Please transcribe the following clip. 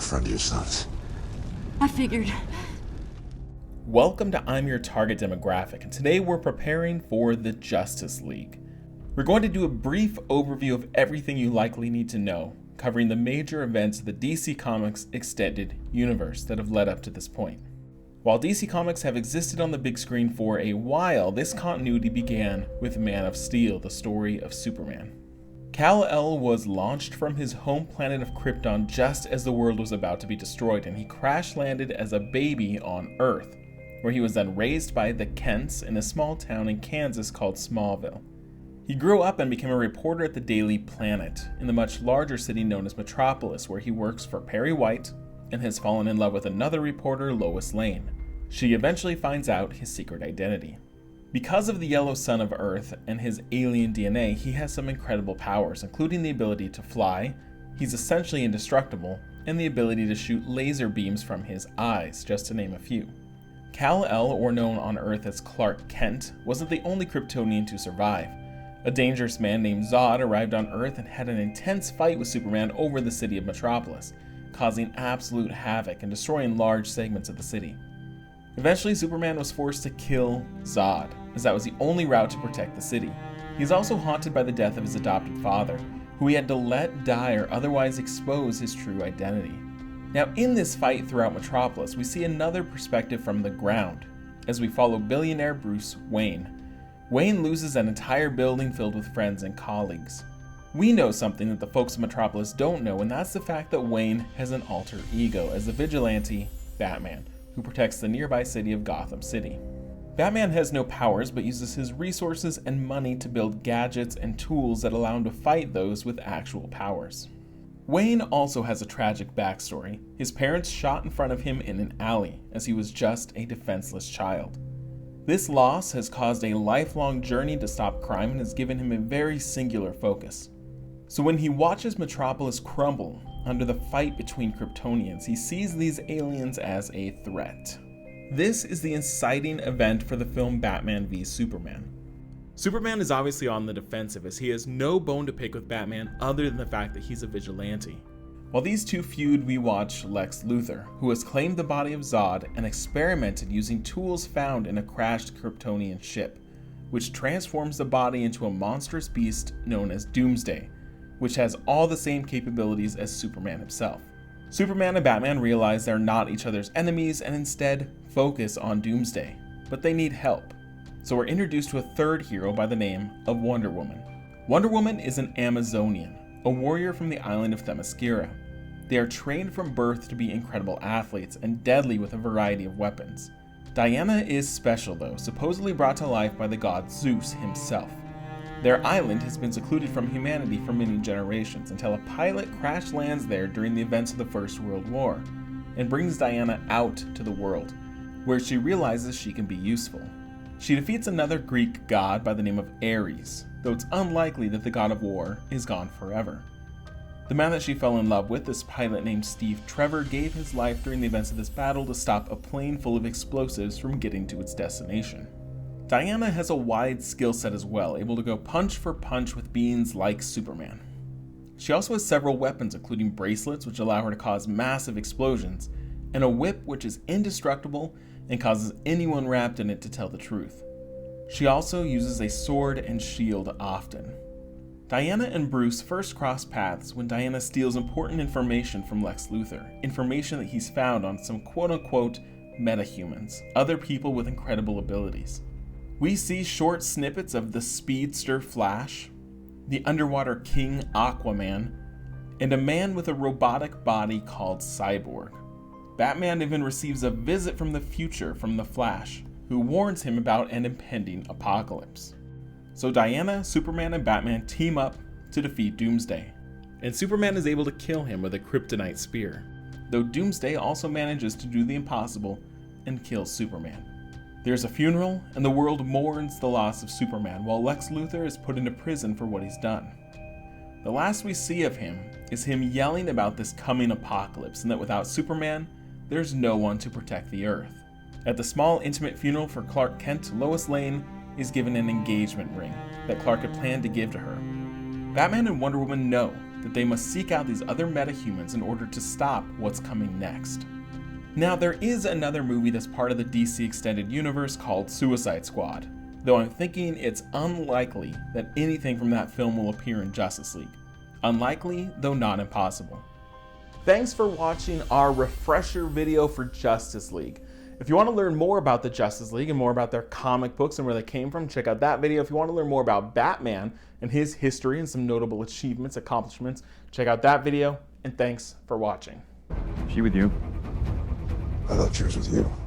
friend of your son's. I figured. Welcome to I'm Your Target Demographic, and today we're preparing for the Justice League. We're going to do a brief overview of everything you likely need to know, covering the major events of the DC Comics extended universe that have led up to this point. While DC Comics have existed on the big screen for a while, this continuity began with Man of Steel, the story of Superman. Kal-El was launched from his home planet of Krypton just as the world was about to be destroyed, and he crash-landed as a baby on Earth, where he was then raised by the Kents in a small town in Kansas called Smallville. He grew up and became a reporter at the Daily Planet, in the much larger city known as Metropolis, where he works for Perry White and has fallen in love with another reporter, Lois Lane. She eventually finds out his secret identity. Because of the yellow sun of Earth and his alien DNA, he has some incredible powers, including the ability to fly, he's essentially indestructible, and the ability to shoot laser beams from his eyes, just to name a few. Kal-El, or known on Earth as Clark Kent, wasn't the only Kryptonian to survive. A dangerous man named Zod arrived on Earth and had an intense fight with Superman over the city of Metropolis, causing absolute havoc and destroying large segments of the city. Eventually, Superman was forced to kill Zod, as that was the only route to protect the city. He's also haunted by the death of his adopted father, who he had to let die or otherwise expose his true identity. Now, in this fight throughout Metropolis, we see another perspective from the ground, as we follow billionaire Bruce Wayne. Wayne loses an entire building filled with friends and colleagues. We know something that the folks of Metropolis don't know, and that's the fact that Wayne has an alter ego as the vigilante Batman, who protects the nearby city of Gotham City. Batman has no powers but uses his resources and money to build gadgets and tools that allow him to fight those with actual powers. Wayne also has a tragic backstory. His parents shot in front of him in an alley as he was just a defenseless child. This loss has caused a lifelong journey to stop crime and has given him a very singular focus. So when he watches Metropolis crumble under the fight between Kryptonians, he sees these aliens as a threat. This is the inciting event for the film Batman v Superman. Superman is obviously on the defensive as he has no bone to pick with Batman other than the fact that he's a vigilante. While these two feud, we watch Lex Luthor, who has claimed the body of Zod and experimented using tools found in a crashed Kryptonian ship, which transforms the body into a monstrous beast known as Doomsday, which has all the same capabilities as Superman himself. Superman and Batman realize they're not each other's enemies and instead focus on Doomsday, but they need help. So we're introduced to a third hero by the name of Wonder Woman. Wonder Woman is an Amazonian, a warrior from the island of Themyscira. They are trained from birth to be incredible athletes and deadly with a variety of weapons. Diana is special though, supposedly brought to life by the god Zeus himself. Their island has been secluded from humanity for many generations until a pilot crash lands there during the events of the First World War and brings Diana out to the world, where she realizes she can be useful. She defeats another Greek god by the name of Ares, though it's unlikely that the god of war is gone forever. The man that she fell in love with, this pilot named Steve Trevor, gave his life during the events of this battle to stop a plane full of explosives from getting to its destination. Diana has a wide skill set as well, able to go punch for punch with beings like Superman. She also has several weapons, including bracelets which allow her to cause massive explosions, and a whip which is indestructible and causes anyone wrapped in it to tell the truth. She also uses a sword and shield often. Diana and Bruce first cross paths when Diana steals important information from Lex Luthor, information that he's found on some quote-unquote metahumans, other people with incredible abilities. We see short snippets of the speedster Flash, the underwater king Aquaman, and a man with a robotic body called Cyborg. Batman even receives a visit from the future from the Flash, who warns him about an impending apocalypse. So Diana, Superman, and Batman team up to defeat Doomsday, and Superman is able to kill him with a kryptonite spear, though Doomsday also manages to do the impossible and kills Superman. There's a funeral, and the world mourns the loss of Superman, while Lex Luthor is put into prison for what he's done. The last we see of him is him yelling about this coming apocalypse, and that without Superman, there's no one to protect the Earth. At the small, intimate funeral for Clark Kent, Lois Lane is given an engagement ring that Clark had planned to give to her. Batman and Wonder Woman know that they must seek out these other metahumans in order to stop what's coming next. Now, there is another movie that's part of the DC Extended Universe called Suicide Squad, though I'm thinking it's unlikely that anything from that film will appear in Justice League. Unlikely, though not impossible. Thanks for watching our refresher video for Justice League. If you want to learn more about the Justice League and more about their comic books and where they came from, check out that video. If you want to learn more about Batman and his history and some notable achievements, accomplishments, check out that video. And thanks for watching. Is she with you? I thought she was with you.